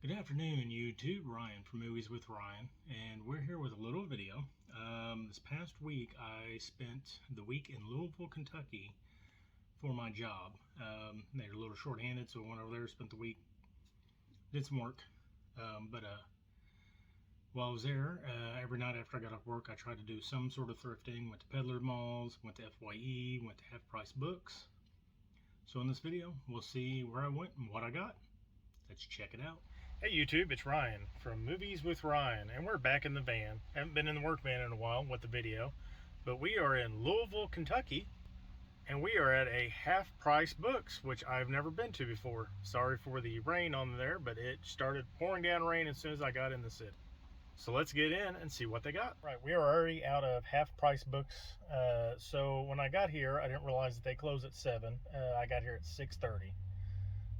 Good afternoon, YouTube. Ryan from Movies with Ryan, and we're here with a little video. This past week, I spent the week in Louisville, Kentucky for my job. They're a little short-handed, so I went over there, spent the week, did some work. But while I was there, every night after I got off work, I tried to do some sort of thrifting. Went to peddler malls, went to FYE, went to half-price books. So in this video, we'll see where I went and what I got. Let's check it out. Hey YouTube, it's Ryan from Movies with Ryan, and we're back in the van. Haven't been in the work van in a while with the video, but we are in Louisville, Kentucky, and we are at a half-price books, which I've never been to before. Sorry for the rain on there, but it started pouring down rain as soon as I got in the city. So let's get in and see what they got. Right, we are already out of half-price books. So when I got here, I didn't realize that they close at 7. I got here at 6:30.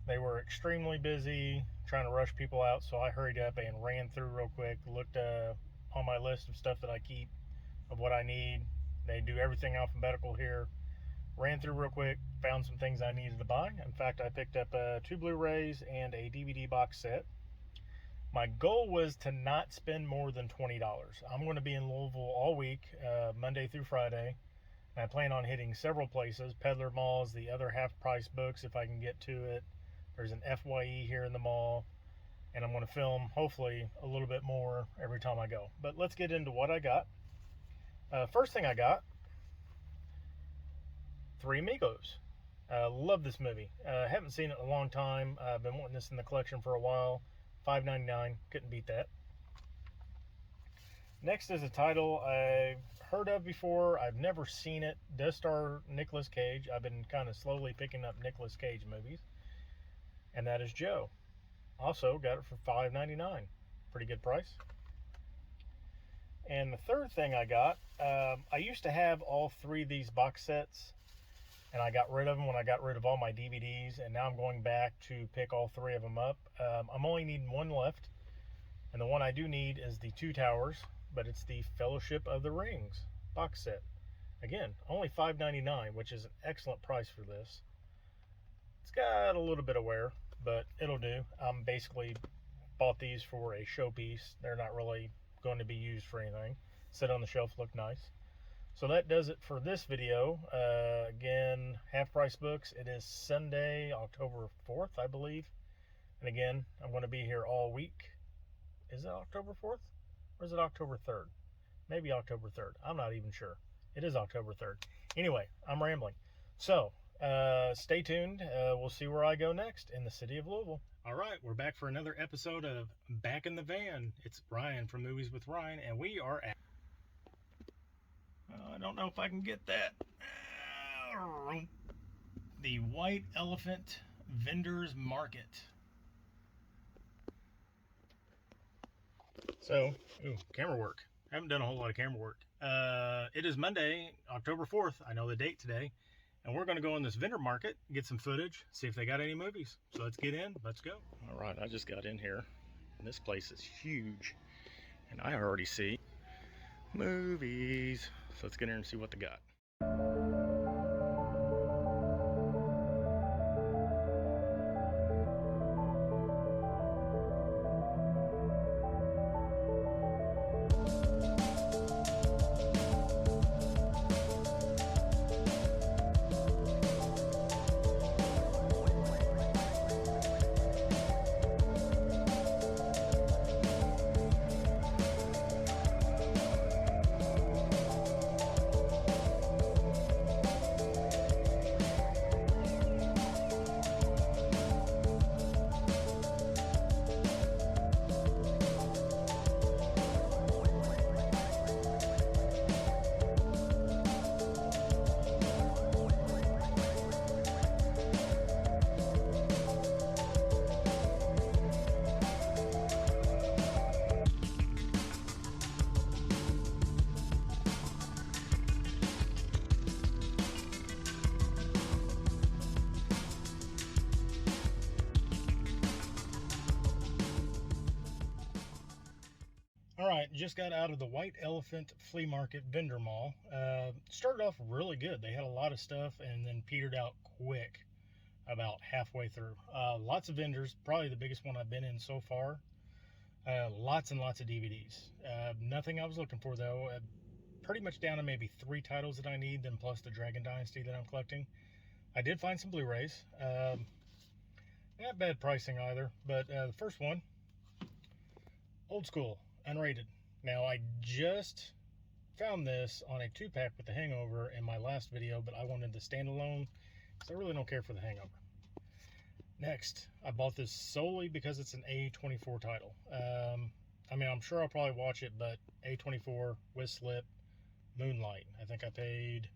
They were extremely busy trying to rush people out, so I hurried up and ran through real quick, looked on my list of stuff that I keep, of what I need. They do everything alphabetical here. Ran through real quick, found some things I needed to buy. In fact, I picked up 2 Blu-rays and a DVD box set. My goal was to not spend more than $20. I'm going to be in Louisville all week, Monday through Friday. And I plan on hitting several places, peddler malls, the other half-price books if I can get to it. There's an FYE here in the mall, and I'm going to film, hopefully, a little bit more every time I go. But let's get into what I got. First thing I got, Three Amigos. Love this movie. Haven't seen it in a long time. I've been wanting this in the collection for a while. $5.99, couldn't beat that. Next is a title I've heard of before. I've never seen it. Does star Nicolas Cage. I've been kind of slowly picking up Nicolas Cage movies. And that is Joe. Also got it for $5.99. Pretty good price. And the third thing I got, I used to have all 3 of these box sets, and I got rid of them when I got rid of all my DVDs, and now I'm going back to pick all 3 of them up. I'm only needing 1 left, and the one I do need is the Two Towers, but it's the Fellowship of the Rings box set. Again, only $5.99, which is an excellent price for this. It's got a little bit of wear, but it'll do. I'm basically bought these for a showpiece. They're not really going to be used for anything. Sit on the shelf, look nice. So that does it for this video. Again, half-price books. It is Sunday, October 4th, I believe. And again, I'm going to be here all week. Is it October 4th? Or is it October 3rd? Maybe October 3rd. I'm not even sure. It is October 3rd. Anyway, I'm rambling. So, stay tuned. We'll see where I go next in the city of Louisville. All right, we're back for another episode of Back in the Van. It's Ryan from Movies with Ryan, and we are at... I don't know if I can get that. The White Elephant Vendors Market. So, camera work. I haven't done a whole lot of camera work. It is Monday, October 4th. I know the date today. And we're going to go in this vendor market, get some footage, see if they got any movies. So let's get in. Let's go. All right, I just got in here, and this place is huge. And I already see movies. So let's get in here and see what they got. All right, just got out of the White Elephant Flea Market Vendor Mall. Started off really good. They had a lot of stuff and then petered out quick. about halfway through. Lots of vendors, probably the biggest one I've been in so far. Lots and lots of DVDs. Nothing I was looking for though. Pretty much down to maybe 3 titles that I need, then plus the Dragon Dynasty that I'm collecting. I did find some Blu-rays. Not bad pricing either, but the first one, old school, unrated. Now I just found this on a 2-pack with The Hangover in my last video, but I wanted the standalone because I really don't care for The Hangover. Next, I bought this solely because it's an A24 title. I mean, I'm sure I'll probably watch it, but A24 with slip, Moonlight. I think I paid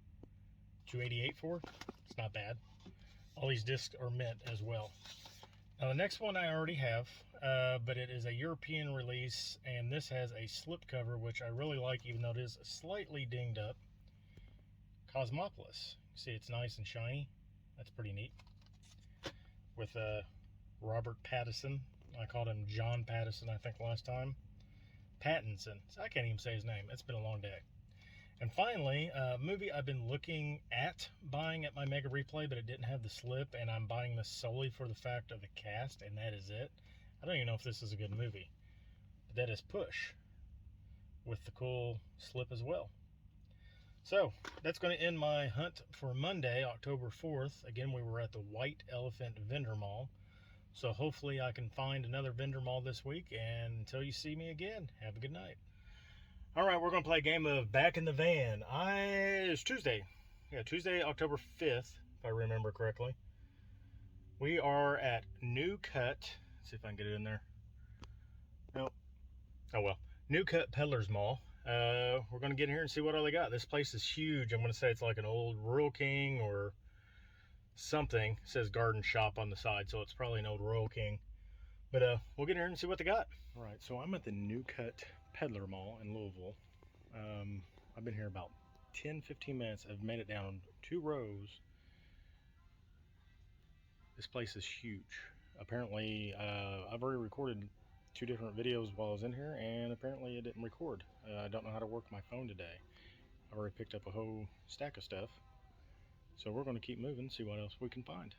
$288 for it. It's not bad. All these discs are mint as well. Now the next one I already have, but it is a European release, and this has a slip cover, which I really like, even though it is slightly dinged up. Cosmopolis. See, it's nice and shiny. That's pretty neat. With Robert Pattinson. I called him John Pattinson, I think, last time. Pattinson. So I can't even say his name. It's been a long day. And finally, a movie I've been looking at buying at my Mega Replay, but it didn't have the slip, and I'm buying this solely for the fact of the cast, and that is it. I don't even know if this is a good movie. But that is Push, with the cool slip as well. So, that's going to end my hunt for Monday, October 4th. Again, we were at the White Elephant Vendor Mall. So hopefully I can find another vendor mall this week, and until you see me again, have a good night. Alright, we're going to play a game of Back in the Van. It's Tuesday. Yeah, Tuesday, October 5th, if I remember correctly. We are at New Cut. Let's see if I can get it in there. Nope. Oh well. New Cut Peddlers Mall. We're going to get in here and see what all they got. This place is huge. I'm going to say it's like an old Rural King or something. It says Garden Shop on the side, so it's probably an old Rural King. But we'll get in here and see what they got. Alright, so I'm at the New Cut Peddler Mall in Louisville. I've been here about 10-15 minutes. I've made it down 2 rows. This place is huge. Apparently, I've already recorded 2 different videos while I was in here, and apparently it didn't record. I don't know how to work my phone today. I've already picked up a whole stack of stuff. So we're going to keep moving, see what else we can find.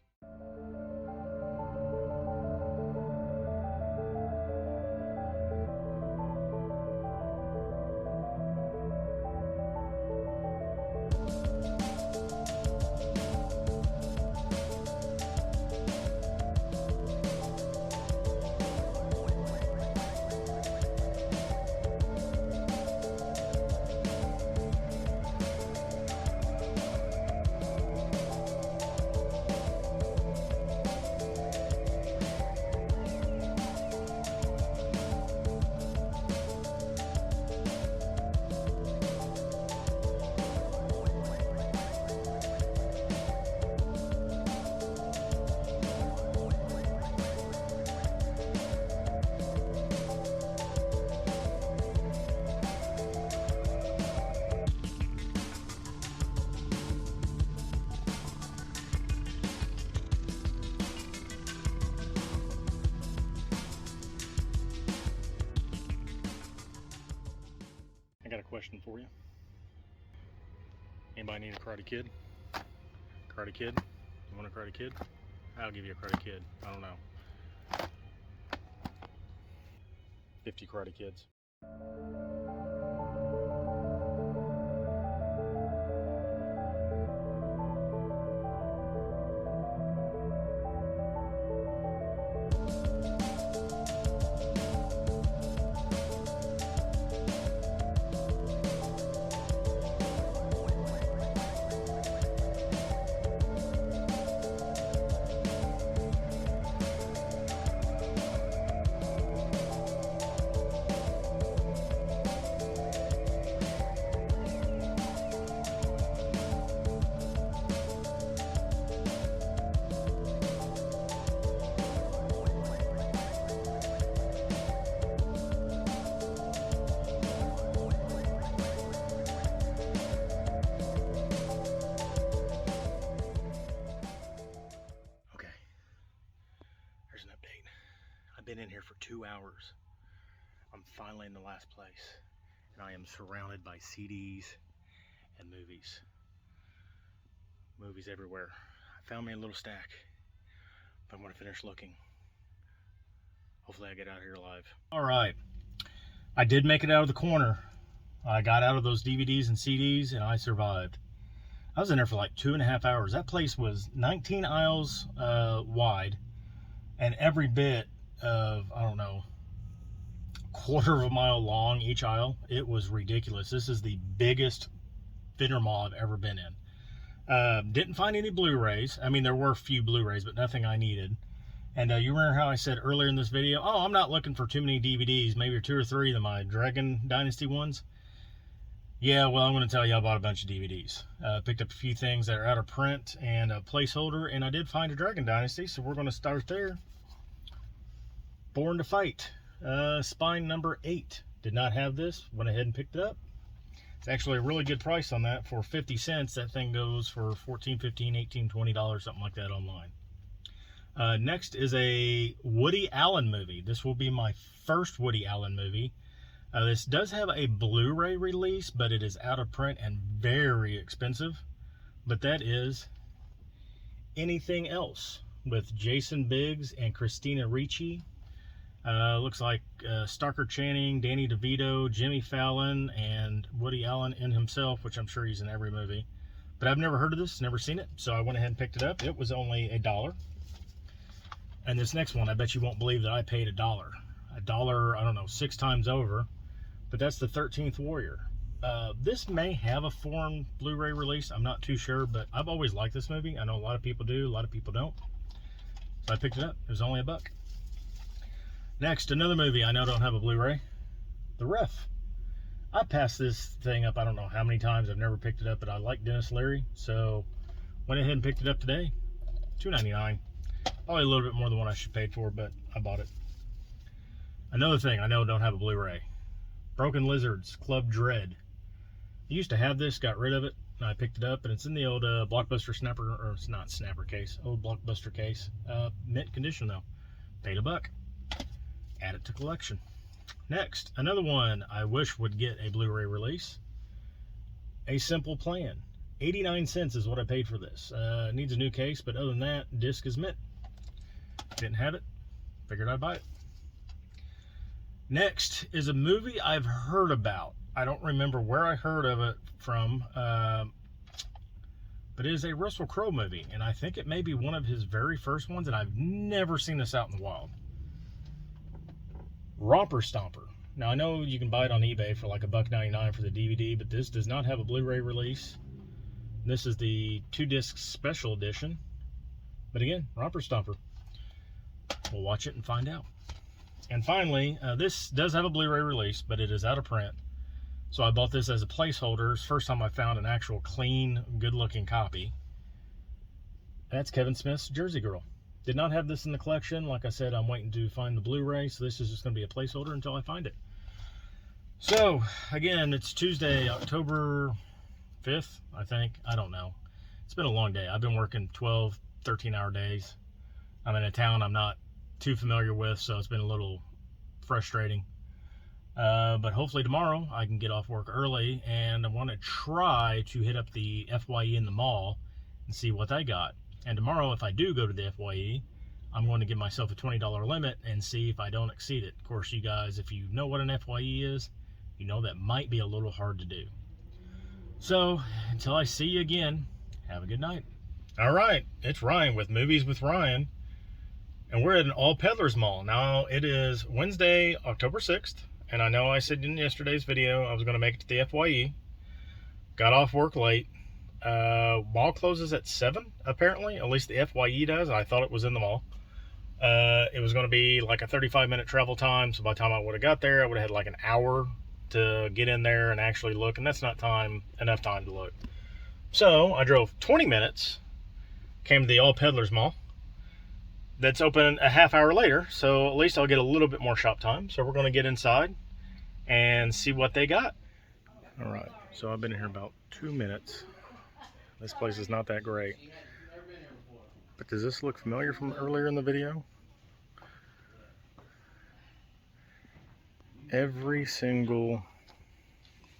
I got a question for you. Anybody need a Karate Kid? Karate Kid? You want a Karate Kid? I'll give you a Karate Kid. I don't know. 50 Karate Kids. Been in here for 2 hours. I'm finally in the last place, and I am surrounded by CDs and movies everywhere. I found me a little stack. if I'm going to finish looking. Hopefully I get out here alive. All right, I did make it out of the corner. I got out of those DVDs and CDs and I survived. I was in there for like 2.5 hours. That place was 19 aisles wide and every bit of, I don't know, quarter of a mile long each aisle. It was ridiculous. This is the biggest vendor mall I've ever been in. Didn't find any Blu-rays. I mean, there were a few Blu-rays, but nothing I needed. And you remember how I said earlier in this video, oh, I'm not looking for too many DVDs, maybe 2 or 3 of my Dragon Dynasty ones. Yeah, well, I'm going to tell you I bought a bunch of DVDs. Picked up a few things that are out of print and a placeholder, and I did find a Dragon Dynasty, so we're going to start there. Born to Fight, spine number 8. Did not have this, went ahead and picked it up. It's actually a really good price on that. For 50 cents, that thing goes for $14, $15, $18, $20, something like that online. Next is a Woody Allen movie. This will be my first Woody Allen movie. This does have a Blu-ray release, but it is out of print and very expensive. But that is Anything Else with Jason Biggs and Christina Ricci. Looks like Starker Channing, Danny DeVito, Jimmy Fallon, and Woody Allen in himself, which I'm sure he's in every movie. But I've never heard of this, never seen it, so I went ahead and picked it up. It was only $1. And this next one, I bet you won't believe that I paid $1. $1, I don't know, 6 times over. But that's the 13th Warrior. This may have a foreign Blu-ray release. I'm not too sure, but I've always liked this movie. I know a lot of people do, a lot of people don't. So I picked it up. It was only $1. Next, another movie I know don't have a Blu-ray. The Ref. I passed this thing up I don't know how many times. I've never picked it up, but I like Dennis Leary, so went ahead and picked it up today. $2.99. Probably a little bit more than what I should pay for, but I bought it. Another thing I know don't have a Blu-ray. Broken Lizards, Club Dread. I used to have this, got rid of it, and I picked it up, and it's in the old Blockbuster Snapper, or it's not Snapper case, old Blockbuster case. Mint condition though. Paid $1. Add it to collection. Next, another one I wish would get a Blu-ray release. A Simple Plan. 89 cents is what I paid for this. It needs a new case, but other than that, disc is mint. Didn't have it. Figured I'd buy it. Next is a movie I've heard about. I don't remember where I heard of it from, but it is a Russell Crowe movie, and I think it may be one of his very first ones, and I've never seen this out in the wild. Romper Stomper. Now, I know you can buy it on eBay for like $1.99 for the DVD, but this does not have a Blu-ray release. This is the 2-disc special edition. But again, Romper Stomper. We'll watch it and find out. And finally, this does have a Blu-ray release, but it is out of print. So I bought this as a placeholder. It's the first time I found an actual clean, good-looking copy. That's Kevin Smith's Jersey Girl. Did not have this in the collection. Like I said, I'm waiting to find the Blu-ray, so this is just going to be a placeholder until I find it. So, again, it's Tuesday, October 5th, I think. I don't know. It's been a long day. I've been working 12, 13-hour days. I'm in a town I'm not too familiar with, so it's been a little frustrating. But hopefully tomorrow I can get off work early, and I want to try to hit up the FYE in the mall and see what they got. And tomorrow, if I do go to the FYE, I'm going to give myself a $20 limit and see if I don't exceed it. Of course, you guys, if you know what an FYE is, you know that might be a little hard to do. So, until I see you again, have a good night. All right, it's Ryan with Movies with Ryan, and we're at an All Peddlers Mall. Now, it is Wednesday, October 6th, and I know I said in yesterday's video I was going to make it to the FYE. Got off work late. Mall closes at 7, apparently. At least the FYE does. I thought it was in the mall. It was going to be like a 35-minute travel time, so by the time I would have got there, I would have had like an hour to get in there and actually look, and that's not enough time to look. So I drove 20 minutes, came to the All Peddlers Mall. That's open a half hour later, so at least I'll get a little bit more shop time. So we're going to get inside and see what they got. All right, so I've been in here about 2 minutes. This place is not that great. But does this look familiar from earlier in the video? Every single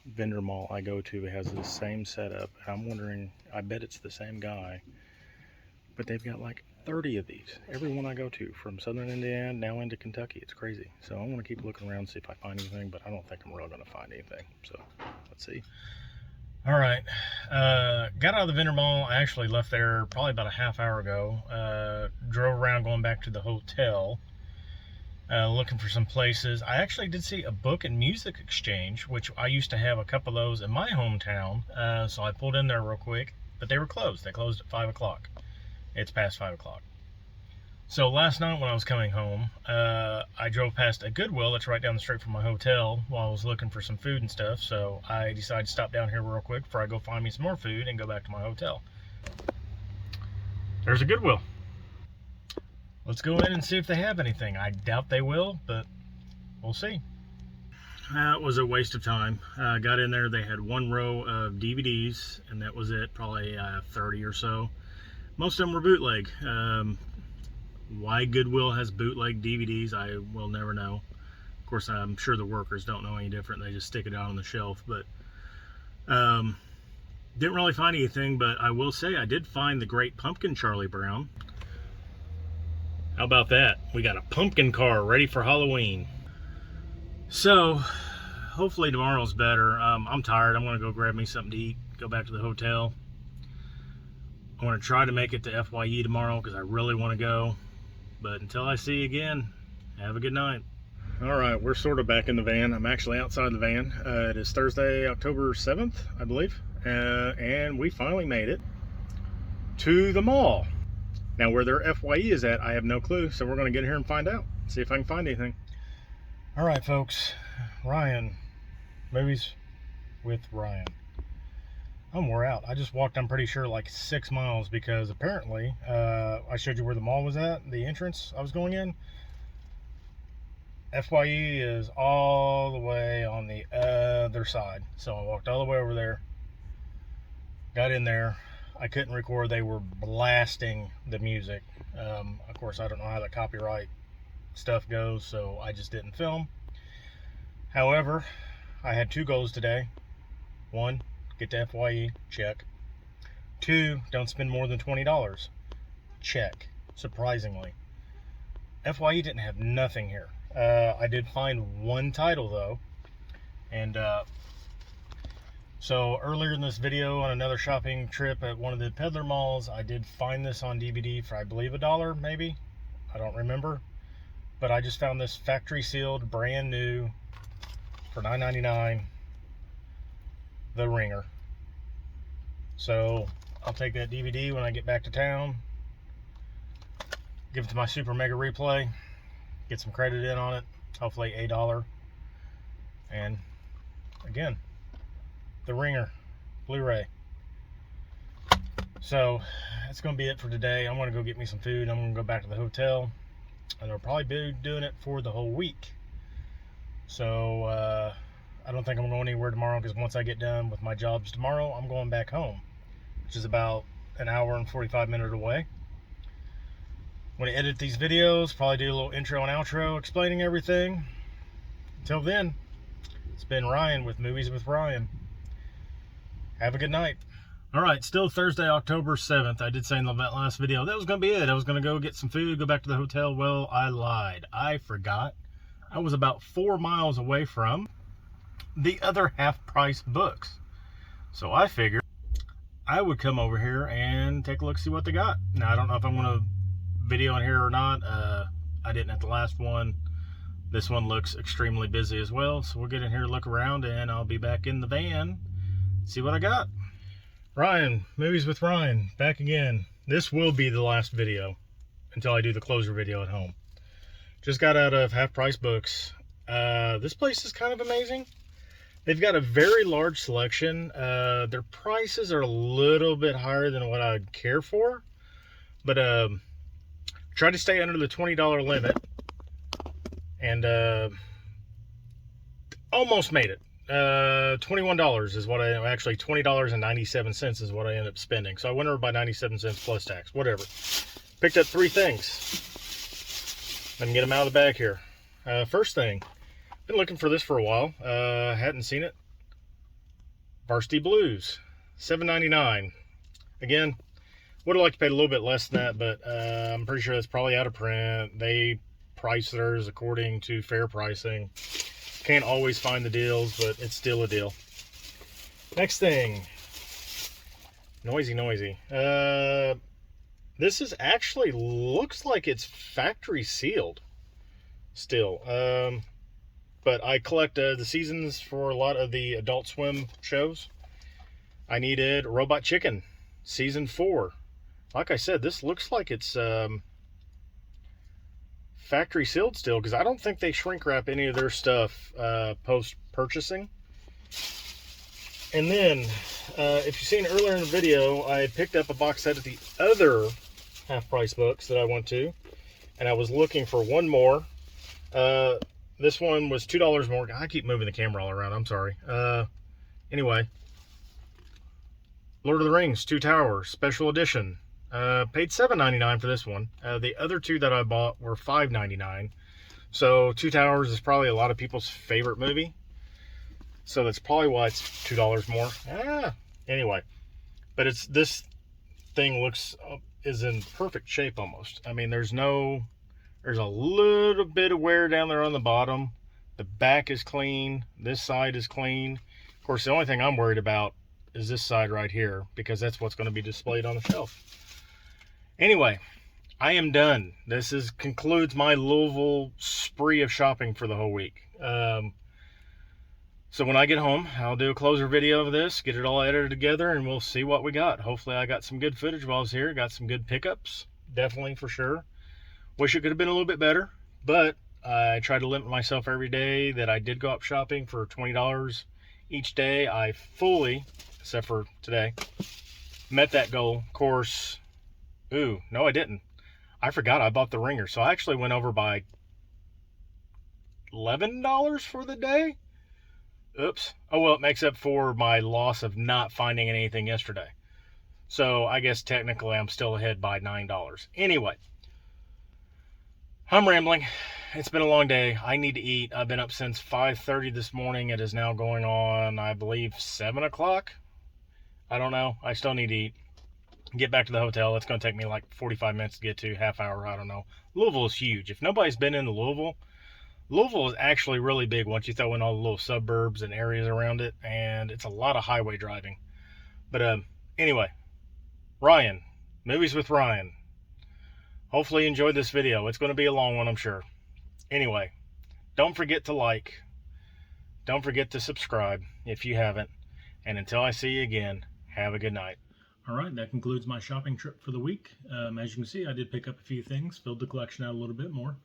vendor mall I go to has the same setup. I'm wondering, I bet it's the same guy. But they've got like 30 of these. Every one I go to, from southern Indiana now into Kentucky. It's crazy. So I'm going to keep looking around, see if I find anything, but I don't think I'm really going to find anything. So let's see. All right. Got out of the vendor mall. I actually left there probably about a half hour ago. Drove around going back to the hotel. Looking for some places. I actually did see a book and music exchange, which I used to have a couple of those in my hometown. So I pulled in there real quick, but they were closed. They closed at 5 o'clock. It's past 5 o'clock. So last night when I was coming home, I drove past a Goodwill that's right down the street from my hotel while I was looking for some food and stuff. So I decided to stop down here real quick before I go find me some more food and go back to my hotel. There's a Goodwill. Let's go in and see if they have anything. I doubt they will, but we'll see. That was a waste of time. Got in there, they had one row of DVDs, and that was it, probably 30 or so. Most of them were bootleg. Why Goodwill has bootleg DVDs, I will never know. Of course, I'm sure the workers don't know any different. They just stick it out on the shelf, but didn't really find anything, but I will say I did find the Great Pumpkin Charlie Brown. How about that? We got a pumpkin car ready for Halloween. So, hopefully tomorrow's better. I'm tired. I'm going to go grab me something to eat, go back to the hotel. I want to try to make it to FYE tomorrow because I really want to go. But until I see you again, have a good night. All right, we're sort of back in the van. I'm actually outside the van. It is Thursday, October 7th, I believe. And we finally made it to the mall. Now, where their FYE is at, I have no clue, so we're going to get here and find out. See if I can find anything. All right, folks. Ryan. Movies with Ryan. I'm wore out. I just walked, I'm pretty sure, like 6 miles because apparently, I showed you where the mall was at, the entrance I was going in. FYE is all the way on the other side. So I walked all the way over there, got in there. I couldn't record. They were blasting the music. Of course, I don't know how the copyright stuff goes, so I just didn't film. However, I had 2 goals today. 1, get to FYE, check. 2, don't spend more than $20, check. Surprisingly, FYE didn't have nothing here. I did find 1 title though, and so earlier in this video on another shopping trip at one of the peddler malls, I did find this on DVD for I believe $1, maybe, I don't remember, but I just found this factory sealed, brand new, for $9.99, The Ringer. So I'll take that DVD when I get back to town, give it to my super mega replay, get some credit in on it, hopefully $1, and again, The Ringer Blu-ray. So that's gonna be it for today. I'm gonna go get me some food. I'm gonna go back to the hotel, and I'll probably be doing it for the whole week. So I don't think I'm going anywhere tomorrow, because once I get done with my jobs tomorrow, I'm going back home, which is about an hour and 45 minutes away. When I edit these videos, probably do a little intro and outro explaining everything. Until then, it's been Ryan with Movies with Ryan. Have a good night. All right, still Thursday, October 7th. I did say in the last video that was going to be it. I was going to go get some food, go back to the hotel. Well, I lied. I forgot. I was about 4 miles away from the other half-price books. So I figured I would come over here and take a look, see what they got. Now, I don't know if I'm going to video in here or not. I didn't at the last one. This one looks extremely busy as well. So we'll get in here, look around, and I'll be back in the van, see what I got. Ryan, Movies with Ryan, back again. This will be the last video until I do the closer video at home. Just got out of Half Price Books. This place is kind of amazing. They've got a very large selection. Their prices are a little bit higher than what I'd care for, but try to stay under the $20 limit, and almost made it. $21 is what I actually $20.97 is what I ended up spending. So I went over by 97 cents plus tax, whatever. Picked up 3 things. Let me get them out of the bag here. First thing, been looking for this for a while. Hadn't seen it. Varsity Blues, $7.99. Again, Would have liked to pay a little bit less than that, but I'm pretty sure that's probably out of print. They price theirs according to fair pricing. Can't always find the deals, but it's still a deal. Next thing. Noisy. This is actually looks like it's factory sealed still. But I collect the seasons for a lot of the Adult Swim shows. I needed Robot Chicken season 4. Like I said, this looks like it's factory sealed still, because I don't think they shrink wrap any of their stuff post purchasing. And then, if you've seen earlier in the video, I picked up a box set of the other half-price books that I went to, and I was looking for one more. This one was $2 more. I keep moving the camera all around. I'm sorry. Anyway, Lord of the Rings, Two Towers, Special Edition. Paid $7.99 for this one. The other two that I bought were $5.99. So Two Towers is probably a lot of people's favorite movie. So that's probably why it's $2 more. Anyway, but this thing is in perfect shape almost. I mean, there's a little bit of wear down there on the bottom. The back is clean. This side is clean. Of course, the only thing I'm worried about is this side right here, because that's what's going to be displayed on the shelf. Anyway, I am done. This concludes my Louisville spree of shopping for the whole week. So when I get home, I'll do a closer video of this, get it all edited together, and we'll see what we got. Hopefully I got some good footage while I was here. Got some good pickups, definitely for sure. Wish it could have been a little bit better, but I try to limit myself every day that I did go up shopping for $20 each day. I fully, except for today, met that goal. Of course, no I didn't. I forgot I bought the ringer, so I actually went over by $11 for the day. Oops. Oh, well, it makes up for my loss of not finding anything yesterday. So I guess technically I'm still ahead by $9. Anyway, I'm rambling. It's been a long day. I need to eat. I've been up since 5:30 this morning. It is now going on, I believe, 7 o'clock. I don't know. I still need to eat. Get back to the hotel. It's going to take me like 45 minutes to get to, half hour. I don't know. Louisville is huge. If nobody's been into Louisville is actually really big once you throw in all the little suburbs and areas around it, and it's a lot of highway driving. But anyway, Ryan, Movies with Ryan. Hopefully you enjoyed this video. It's going to be a long one, I'm sure. Anyway, don't forget to like. Don't forget to subscribe if you haven't. And until I see you again, have a good night. All right, that concludes my shopping trip for the week. As you can see, I did pick up a few things, filled the collection out a little bit more.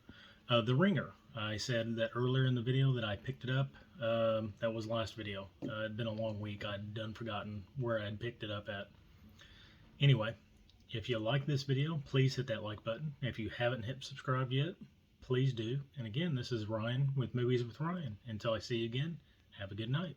The ringer. I said that earlier in the video that I picked it up. That was last video. It'd been a long week. I'd done forgotten where I'd picked it up at. Anyway, if you like this video, please hit that like button. If you haven't hit subscribe yet, please do. And again, this is Ryan with Movies with Ryan. Until I see you again, have a good night.